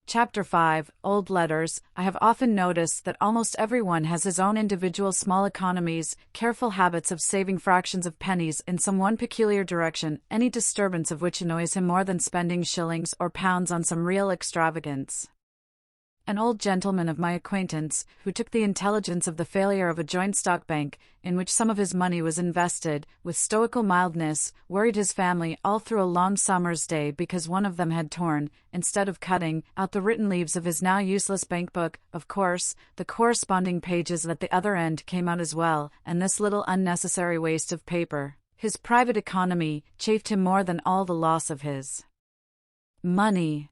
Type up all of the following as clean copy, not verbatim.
Chapter 5, Old Letters. I have often noticed that almost everyone has his own individual small economies, careful habits of saving fractions of pennies in some one peculiar direction, any disturbance of which annoys him more than spending shillings or pounds on some real extravagance. An old gentleman of my acquaintance, who took the intelligence of the failure of a joint stock bank, in which some of his money was invested, with stoical mildness, worried his family all through a long summer's day because one of them had torn, instead of cutting, out the written leaves of his now useless bank book. Of course, the corresponding pages at the other end came out as well, and this little unnecessary waste of paper, his private economy, chafed him more than all the loss of his money.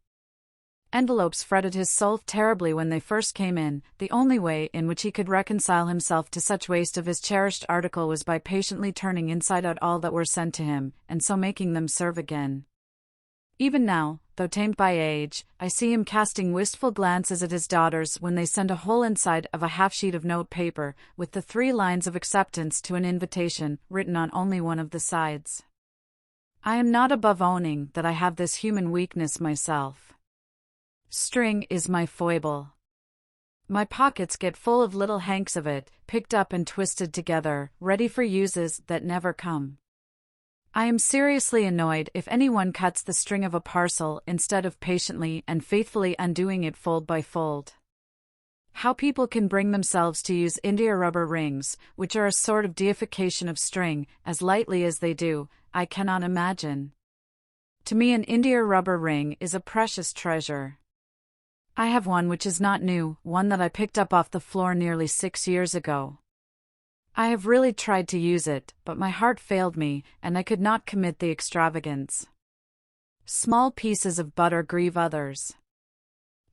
Envelopes fretted his soul terribly when they first came in. The only way in which he could reconcile himself to such waste of his cherished article was by patiently turning inside out all that were sent to him, and so making them serve again. Even now, though tamed by age, I see him casting wistful glances at his daughters when they send a whole inside of a half-sheet of note paper, with the 3 lines of acceptance to an invitation, written on only one of the sides. I am not above owning that I have this human weakness myself. String is my foible. My pockets get full of little hanks of it, picked up and twisted together, ready for uses that never come. I am seriously annoyed if anyone cuts the string of a parcel instead of patiently and faithfully undoing it fold by fold. How people can bring themselves to use India rubber rings, which are a sort of deification of string, as lightly as they do, I cannot imagine. To me, an India rubber ring is a precious treasure. I have one which is not new, one that I picked up off the floor nearly 6 years ago. I have really tried to use it, but my heart failed me, and I could not commit the extravagance. Small pieces of butter grieve others.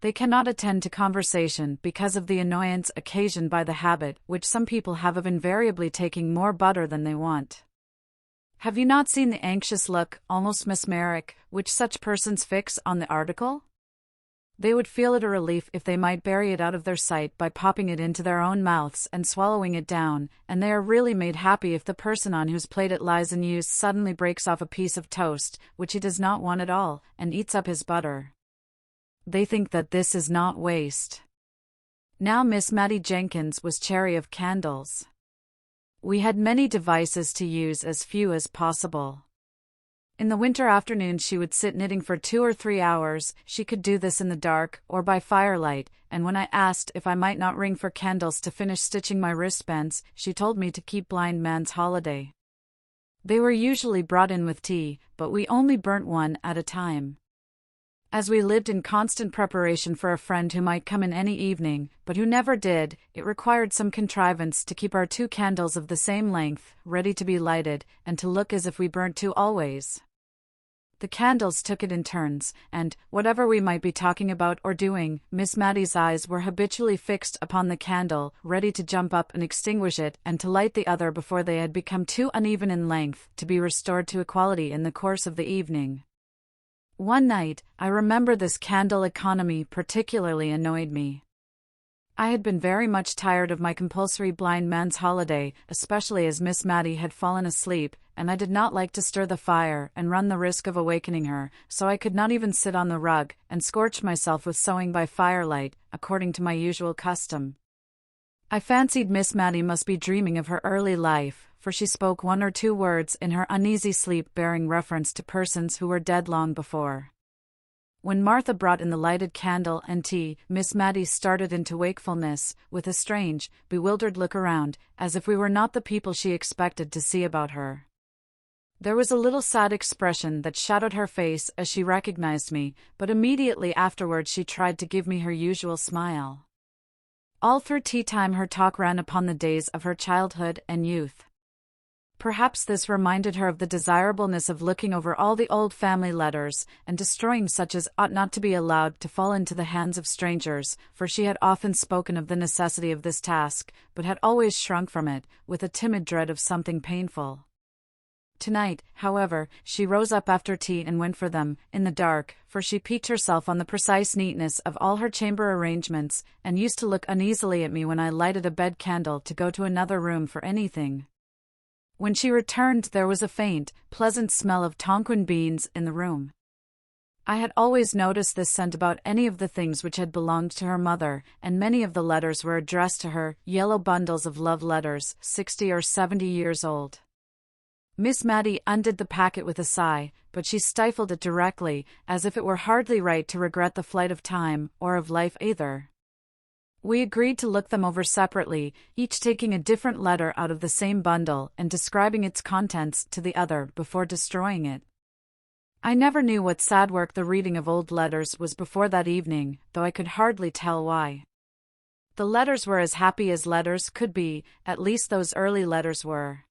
They cannot attend to conversation because of the annoyance occasioned by the habit which some people have of invariably taking more butter than they want. Have you not seen the anxious look, almost mesmeric, which such persons fix on the article? They would feel it a relief if they might bury it out of their sight by popping it into their own mouths and swallowing it down, and they are really made happy if the person on whose plate it lies unused suddenly breaks off a piece of toast, which he does not want at all, and eats up his butter. They think that this is not waste. Now Miss Mattie Jenkins was chary of candles. We had many devices to use as few as possible. In the winter afternoons she would sit knitting for 2 or 3 hours. She could do this in the dark, or by firelight, and when I asked if I might not ring for candles to finish stitching my wristbands, she told me to keep blind man's holiday. They were usually brought in with tea, but we only burnt one at a time. As we lived in constant preparation for a friend who might come in any evening, but who never did, it required some contrivance to keep our 2 candles of the same length, ready to be lighted, and to look as if we burnt 2 always. The candles took it in turns, and, whatever we might be talking about or doing, Miss Mattie's eyes were habitually fixed upon the candle, ready to jump up and extinguish it and to light the other before they had become too uneven in length to be restored to equality in the course of the evening. One night, I remember this candle economy particularly annoyed me. I had been very much tired of my compulsory blind man's holiday, especially as Miss Mattie had fallen asleep, and I did not like to stir the fire and run the risk of awakening her, so I could not even sit on the rug and scorch myself with sewing by firelight, according to my usual custom. I fancied Miss Mattie must be dreaming of her early life, for she spoke 1 or 2 words in her uneasy sleep bearing reference to persons who were dead long before. When Martha brought in the lighted candle and tea, Miss Mattie started into wakefulness, with a strange, bewildered look around, as if we were not the people she expected to see about her. There was a little sad expression that shadowed her face as she recognized me, but immediately afterward she tried to give me her usual smile. All through tea time her talk ran upon the days of her childhood and youth. Perhaps this reminded her of the desirableness of looking over all the old family letters, and destroying such as ought not to be allowed to fall into the hands of strangers, for she had often spoken of the necessity of this task, but had always shrunk from it, with a timid dread of something painful. Tonight, however, she rose up after tea and went for them, in the dark, for she piqued herself on the precise neatness of all her chamber arrangements, and used to look uneasily at me when I lighted a bed candle to go to another room for anything. When she returned there was a faint, pleasant smell of Tonquin beans in the room. I had always noticed this scent about any of the things which had belonged to her mother, and many of the letters were addressed to her, yellow bundles of love letters, 60 or 70 years old. Miss Matty undid the packet with a sigh, but she stifled it directly, as if it were hardly right to regret the flight of time, or of life either. We agreed to look them over separately, each taking a different letter out of the same bundle and describing its contents to the other before destroying it. I never knew what sad work the reading of old letters was before that evening, though I could hardly tell why. The letters were as happy as letters could be, at least those early letters were.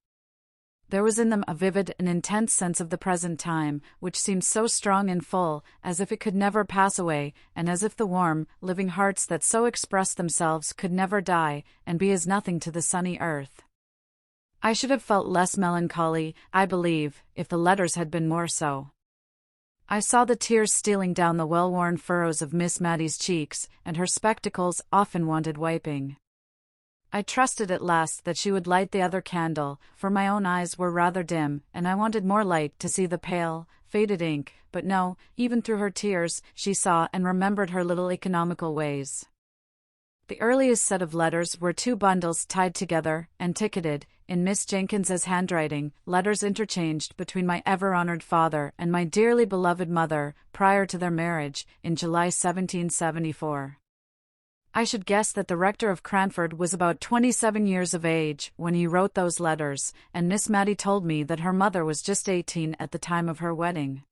There was in them a vivid and intense sense of the present time, which seemed so strong and full, as if it could never pass away, and as if the warm, living hearts that so expressed themselves could never die, and be as nothing to the sunny earth. I should have felt less melancholy, I believe, if the letters had been more so. I saw the tears stealing down the well-worn furrows of Miss Matty's cheeks, and her spectacles often wanted wiping. I trusted at last that she would light the other candle, for my own eyes were rather dim, and I wanted more light to see the pale, faded ink, but no, even through her tears, she saw and remembered her little economical ways. The earliest set of letters were 2 bundles tied together, and ticketed, in Miss Jenkins's handwriting, letters interchanged between my ever-honored father and my dearly beloved mother, prior to their marriage, in July 1774. I should guess that the rector of Cranford was about 27 years of age when he wrote those letters, and Miss Matty told me that her mother was just 18 at the time of her wedding.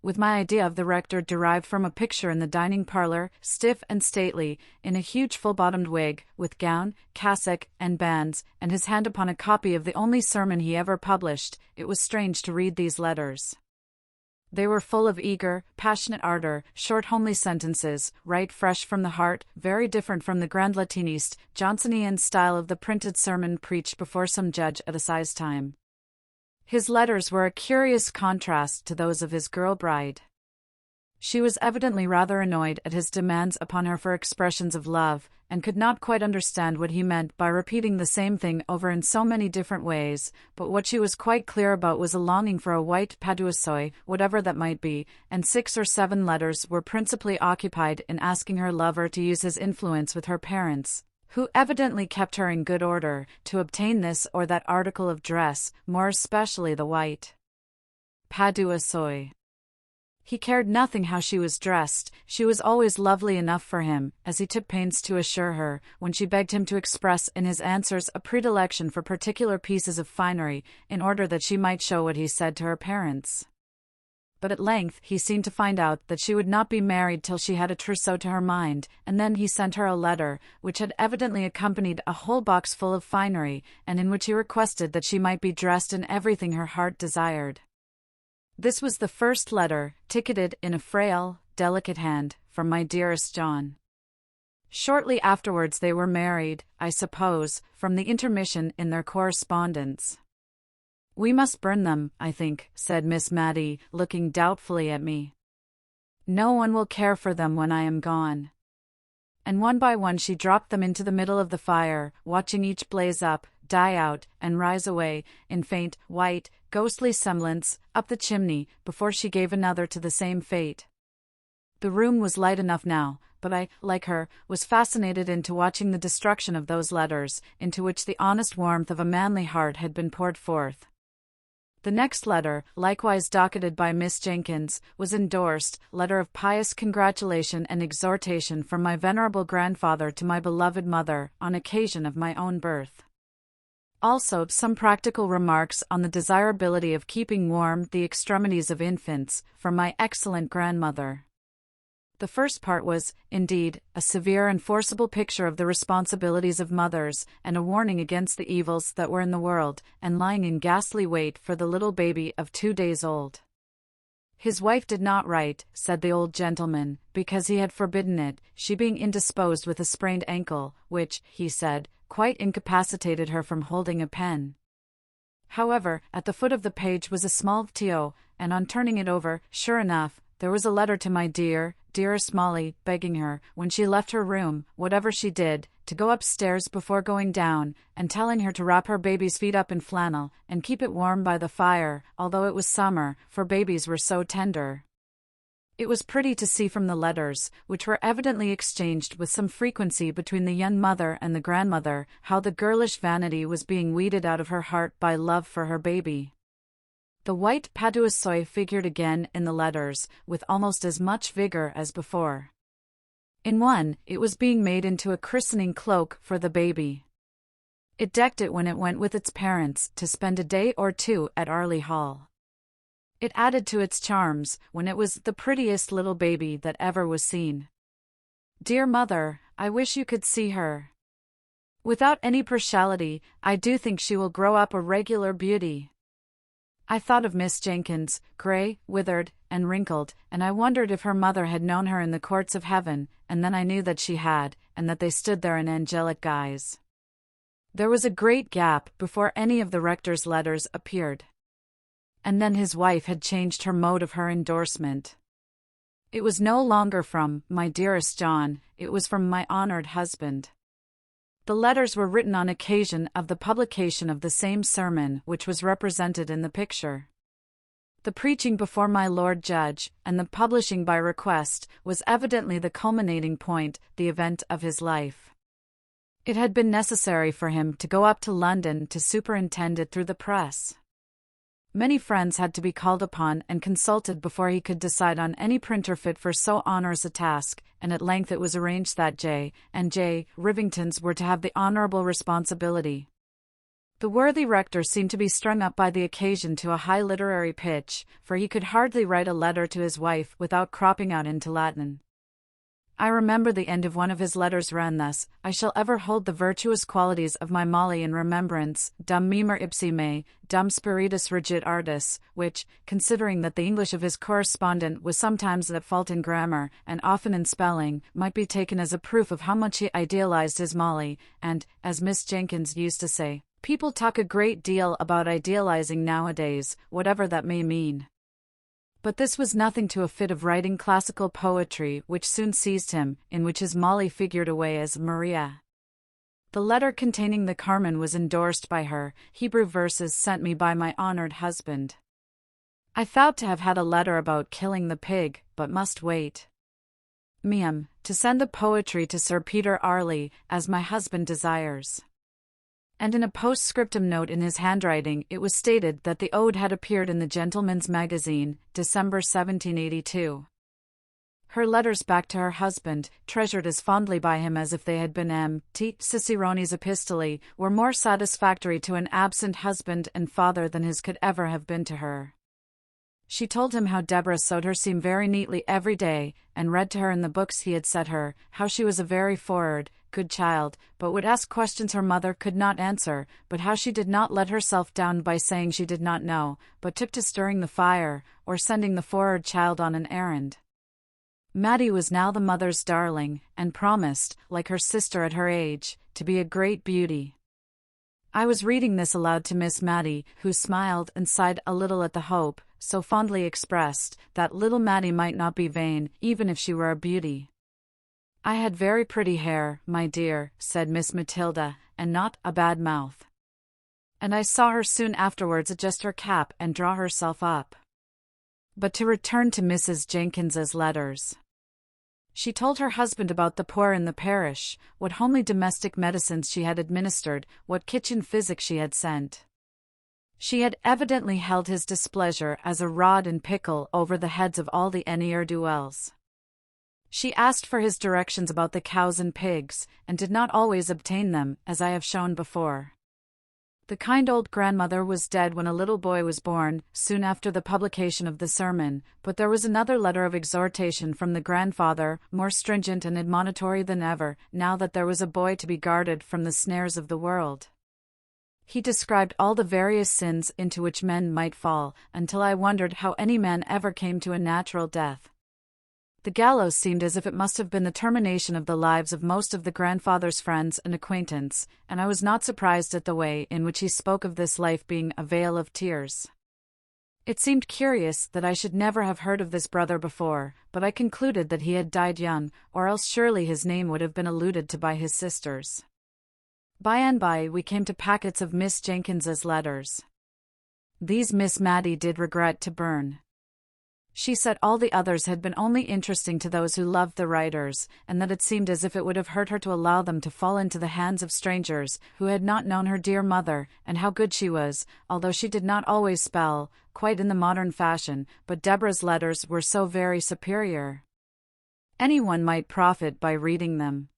With my idea of the rector derived from a picture in the dining parlour, stiff and stately, in a huge full-bottomed wig, with gown, cassock, and bands, and his hand upon a copy of the only sermon he ever published, it was strange to read these letters. They were full of eager, passionate ardor, short homely sentences, right fresh from the heart, very different from the grand Latinist, Johnsonian style of the printed sermon preached before some judge at assize time. His letters were a curious contrast to those of his girl bride. She was evidently rather annoyed at his demands upon her for expressions of love, and could not quite understand what he meant by repeating the same thing over in so many different ways, but what she was quite clear about was a longing for a white paduasoy, whatever that might be, and 6 or 7 letters were principally occupied in asking her lover to use his influence with her parents, who evidently kept her in good order, to obtain this or that article of dress, more especially the white paduasoy. He cared nothing how she was dressed, she was always lovely enough for him, as he took pains to assure her, when she begged him to express in his answers a predilection for particular pieces of finery, in order that she might show what he said to her parents. But at length he seemed to find out that she would not be married till she had a trousseau to her mind, and then he sent her a letter, which had evidently accompanied a whole box full of finery, and in which he requested that she might be dressed in everything her heart desired. This was the first letter, ticketed in a frail, delicate hand, from my dearest John. Shortly afterwards they were married, I suppose, from the intermission in their correspondence. "We must burn them, I think," said Miss Matty, looking doubtfully at me. "No one will care for them when I am gone." And one by one she dropped them into the middle of the fire, watching each blaze up, die out, and rise away, in faint, white, ghostly semblance, up the chimney, before she gave another to the same fate. The room was light enough now, but I, like her, was fascinated into watching the destruction of those letters, into which the honest warmth of a manly heart had been poured forth. The next letter, likewise docketed by Miss Jenkins, was endorsed, "Letter of pious congratulation and exhortation from my venerable grandfather to my beloved mother, on occasion of my own birth." Also some practical remarks on the desirability of keeping warm the extremities of infants, from my excellent grandmother. The first part was, indeed, a severe and forcible picture of the responsibilities of mothers, and a warning against the evils that were in the world, and lying in ghastly wait for the little baby of 2 days old. His wife did not write, said the old gentleman, because he had forbidden it, she being indisposed with a sprained ankle, which, he said, quite incapacitated her from holding a pen. However, at the foot of the page was a small tio, and on turning it over, sure enough, there was a letter to my dearest Molly, begging her, when she left her room, whatever she did, to go upstairs before going down, and telling her to wrap her baby's feet up in flannel, and keep it warm by the fire, although it was summer, for babies were so tender. It was pretty to see from the letters, which were evidently exchanged with some frequency between the young mother and the grandmother, how the girlish vanity was being weeded out of her heart by love for her baby. The white paduasoy figured again in the letters, with almost as much vigor as before. In one, it was being made into a christening cloak for the baby. It decked it when it went with its parents to spend a day or two at Arley Hall. It added to its charms when it was the prettiest little baby that ever was seen. Dear mother, I wish you could see her. Without any partiality, I do think she will grow up a regular beauty. I thought of Miss Jenkins, grey, withered, and wrinkled, and I wondered if her mother had known her in the courts of heaven, and then I knew that she had, and that they stood there in angelic guise. There was a great gap before any of the rector's letters appeared. And then his wife had changed her mode of her endorsement. It was no longer from "my dearest John," it was from "my honored husband." The letters were written on occasion of the publication of the same sermon which was represented in the picture. The preaching before my Lord Judge, and the publishing by request, was evidently the culminating point, the event of his life. It had been necessary for him to go up to London to superintend it through the press. Many friends had to be called upon and consulted before he could decide on any printer fit for so onerous a task, and at length it was arranged that J. and J. Rivingtons were to have the honourable responsibility. The worthy rector seemed to be strung up by the occasion to a high literary pitch, for he could hardly write a letter to his wife without cropping out into Latin. I remember the end of one of his letters ran thus: "I shall ever hold the virtuous qualities of my Molly in remembrance, dum mimer ipsi me, dum spiritus regit artis," which, considering that the English of his correspondent was sometimes at fault in grammar, and often in spelling, might be taken as a proof of how much he idealized his Molly, and, as Miss Jenkins used to say, people talk a great deal about idealizing nowadays, whatever that may mean. But this was nothing to a fit of writing classical poetry which soon seized him, in which his Molly figured away as Maria. The letter containing the Carmen was endorsed by her, Hebrew verses sent me by my honored husband. I thought to have had a letter about killing the pig, but must wait. Meum, to send the poetry to Sir Peter Arley, as my husband desires. And in a postscriptum note in his handwriting it was stated that the ode had appeared in the Gentleman's Magazine, December 1782. Her letters back to her husband, treasured as fondly by him as if they had been M.T. Cicerone's epistolae, were more satisfactory to an absent husband and father than his could ever have been to her. She told him how Deborah sewed her seam very neatly every day, and read to her in the books he had set her, how she was a very forward, good child, but would ask questions her mother could not answer, but how she did not let herself down by saying she did not know, but took to stirring the fire, or sending the forward child on an errand. Mattie was now the mother's darling, and promised, like her sister at her age, to be a great beauty. I was reading this aloud to Miss Mattie, who smiled and sighed a little at the hope, so fondly expressed, that little Mattie might not be vain, even if she were a beauty. "I had very pretty hair, my dear," said Miss Matilda, "and not a bad mouth." And I saw her soon afterwards adjust her cap and draw herself up. But to return to Mrs. Jenkins's letters. She told her husband about the poor in the parish, what homely domestic medicines she had administered, what kitchen physic she had sent. She had evidently held his displeasure as a rod in pickle over the heads of all the ne'er-do-wells. She asked for his directions about the cows and pigs, and did not always obtain them, as I have shown before. The kind old grandmother was dead when a little boy was born, soon after the publication of the sermon, but there was another letter of exhortation from the grandfather, more stringent and admonitory than ever, now that there was a boy to be guarded from the snares of the world. He described all the various sins into which men might fall, until I wondered how any man ever came to a natural death. The gallows seemed as if it must have been the termination of the lives of most of the grandfather's friends and acquaintance, and I was not surprised at the way in which he spoke of this life being a vale of tears. It seemed curious that I should never have heard of this brother before, but I concluded that he had died young, or else surely his name would have been alluded to by his sisters. By and by we came to packets of Miss Jenkins's letters. These Miss Mattie did regret to burn. She said all the others had been only interesting to those who loved the writers, and that it seemed as if it would have hurt her to allow them to fall into the hands of strangers who had not known her dear mother, and how good she was, although she did not always spell, quite in the modern fashion, but Deborah's letters were so very superior. Anyone might profit by reading them.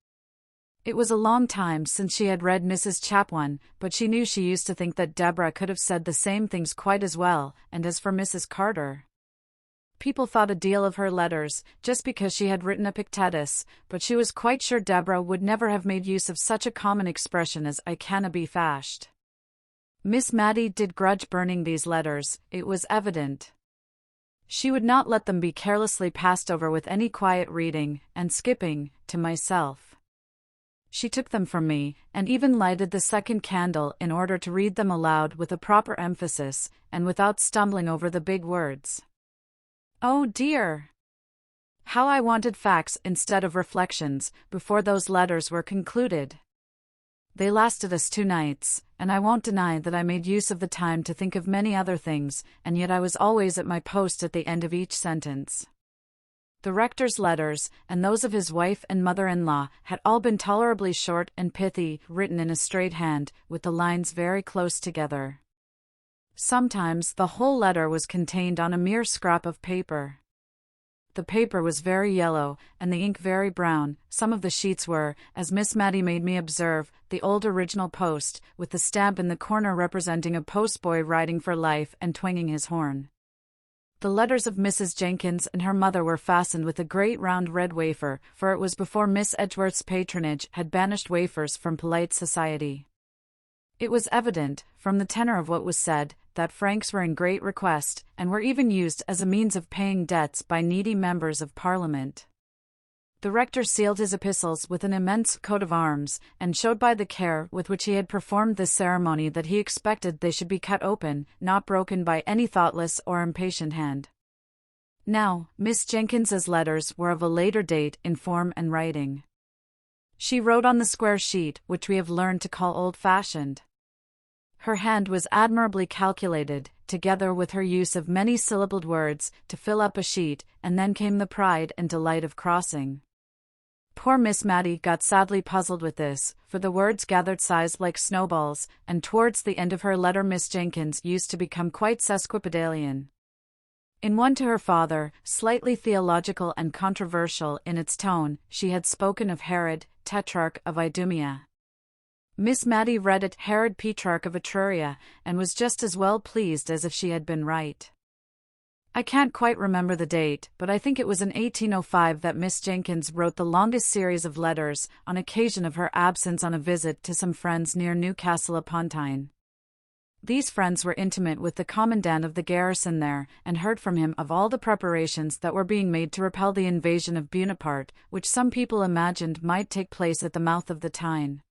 It was a long time since she had read Mrs. Chapwan, but she knew she used to think that Deborah could have said the same things quite as well, and as for Mrs. Carter, people thought a deal of her letters, just because she had written Epictetus, but she was quite sure Deborah would never have made use of such a common expression as "I canna be fashed." Miss Matty did grudge burning these letters, it was evident. She would not let them be carelessly passed over with any quiet reading, and skipping, to myself. She took them from me, and even lighted the second candle in order to read them aloud with a proper emphasis, and without stumbling over the big words. Oh dear! How I wanted facts instead of reflections before those letters were concluded. They lasted us 2 nights, and I won't deny that I made use of the time to think of many other things, and yet I was always at my post at the end of each sentence. The rector's letters, and those of his wife and mother-in-law, had all been tolerably short and pithy, written in a straight hand, with the lines very close together. Sometimes the whole letter was contained on a mere scrap of paper. The paper was very yellow, and the ink very brown. Some of the sheets were, as Miss Matty made me observe, the old original post, with the stamp in the corner representing a postboy riding for life and twanging his horn. The letters of Mrs. Jenkins and her mother were fastened with a great round red wafer, for it was before Miss Edgeworth's patronage had banished wafers from polite society. It was evident, from the tenor of what was said, that francs were in great request, and were even used as a means of paying debts by needy members of Parliament. The rector sealed his epistles with an immense coat of arms, and showed by the care with which he had performed this ceremony that he expected they should be cut open, not broken by any thoughtless or impatient hand. Now, Miss Jenkins's letters were of a later date in form and writing. She wrote on the square sheet, which we have learned to call old-fashioned. Her hand was admirably calculated, together with her use of many-syllabled words, to fill up a sheet, and then came the pride and delight of crossing. Poor Miss Matty got sadly puzzled with this, for the words gathered size like snowballs, and towards the end of her letter Miss Jenkins used to become quite sesquipedalian. In one to her father, slightly theological and controversial in its tone, she had spoken of Herod, Tetrarch of Idumea. Miss Matty read it Herod Petrarch of Etruria, and was just as well pleased as if she had been right. I can't quite remember the date, but I think it was in 1805 that Miss Jenkins wrote the longest series of letters, on occasion of her absence on a visit to some friends near Newcastle upon Tyne. These friends were intimate with the commandant of the garrison there, and heard from him of all the preparations that were being made to repel the invasion of Buonaparte, which some people imagined might take place at the mouth of the Tyne.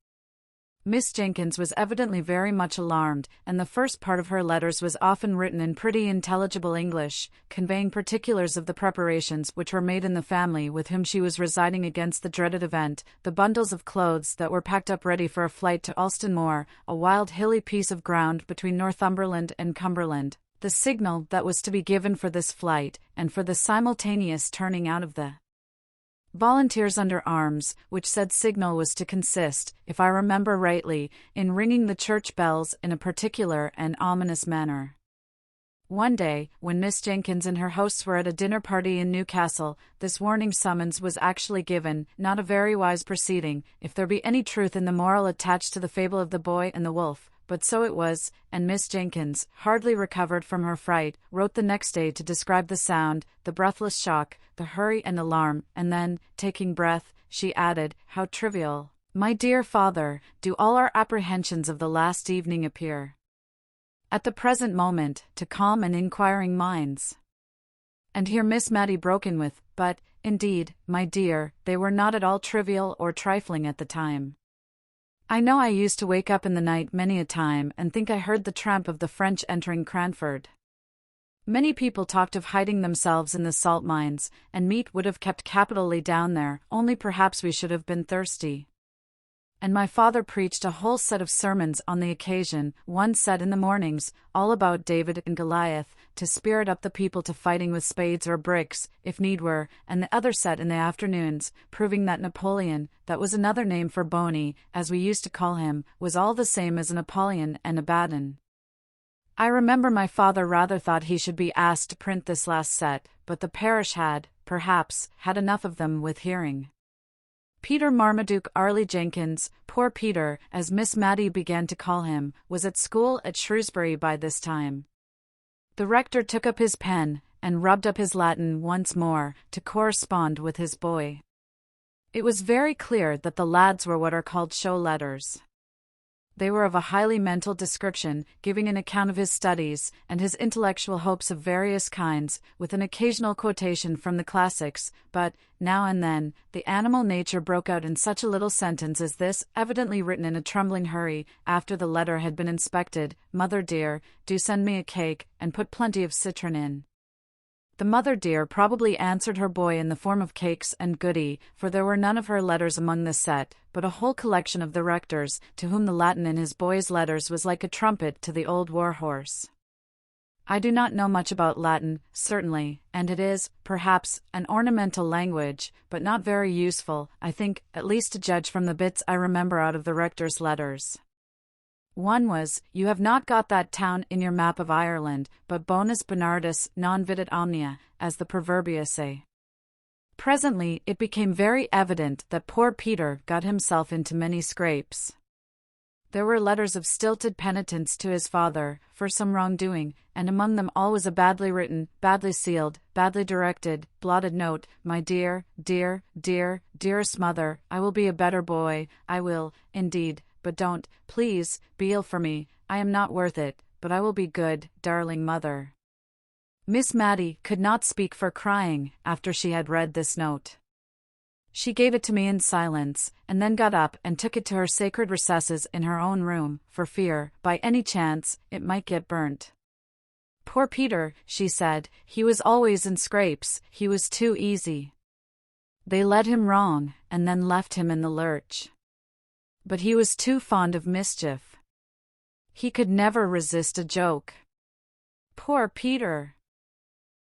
Miss Jenkins was evidently very much alarmed, and the first part of her letters was often written in pretty intelligible English, conveying particulars of the preparations which were made in the family with whom she was residing against the dreaded event, the bundles of clothes that were packed up ready for a flight to Alston Moor, a wild hilly piece of ground between Northumberland and Cumberland, the signal that was to be given for this flight, and for the simultaneous turning out of the volunteers under arms, which said signal was to consist, if I remember rightly, in ringing the church bells in a particular and ominous manner. One day, when Miss Jenkins and her hosts were at a dinner party in Newcastle, this warning summons was actually given, not a very wise proceeding, if there be any truth in the moral attached to the fable of the boy and the wolf, but so it was, and Miss Jenkins, hardly recovered from her fright, wrote the next day to describe the sound, the breathless shock, the hurry and alarm, and then, taking breath, she added, "How trivial, my dear father, do all our apprehensions of the last evening appear, at the present moment, to calm and inquiring minds." And here Miss Matty broke in with, "But, indeed, my dear, they were not at all trivial or trifling at the time. I know I used to wake up in the night many a time and think I heard the tramp of the French entering Cranford. Many people talked of hiding themselves in the salt mines, and meat would have kept capitally down there, only perhaps we should have been thirsty. And my father preached a whole set of sermons on the occasion, one set in the mornings, all about David and Goliath, to spirit up the people to fighting with spades or bricks, if need were, and the other set in the afternoons, proving that Napoleon, that was another name for Boney, as we used to call him, was all the same as an Apollyon and a Baden. I remember my father rather thought he should be asked to print this last set, but the parish had, perhaps, had enough of them with hearing. Peter Marmaduke Arley Jenkins, poor Peter, as Miss Matty began to call him, was at school at Shrewsbury by this time. The rector took up his pen, and rubbed up his Latin once more, to correspond with his boy. It was very clear that the lads were what are called show letters. They were of a highly mental description, giving an account of his studies, and his intellectual hopes of various kinds, with an occasional quotation from the classics, but, now and then, the animal nature broke out in such a little sentence as this, evidently written in a trembling hurry, after the letter had been inspected: "Mother dear, do send me a cake, and put plenty of citron in." The mother dear probably answered her boy in the form of cakes and goody, for there were none of her letters among the set, but a whole collection of the rector's, to whom the Latin in his boy's letters was like a trumpet to the old war-horse. I do not know much about Latin, certainly, and it is, perhaps, an ornamental language, but not very useful, I think, at least to judge from the bits I remember out of the rector's letters. One was, "You have not got that town in your map of Ireland, but bonus Bernardus non videt omnia, as the proverbia say." Presently it became very evident that poor Peter got himself into many scrapes. There were letters of stilted penitence to his father, for some wrongdoing, and among them all was a badly written, badly sealed, badly directed, blotted note: "My dear, dear, dear, dearest mother, I will be a better boy, I will, indeed, but don't, please, be ill for me, I am not worth it, but I will be good, darling mother." Miss Matty could not speak for crying, after she had read this note. She gave it to me in silence, and then got up and took it to her sacred recesses in her own room, for fear, by any chance, it might get burnt. "Poor Peter," she said, "he was always in scrapes, he was too easy. They led him wrong, and then left him in the lurch. But he was too fond of mischief. He could never resist a joke. Poor Peter!"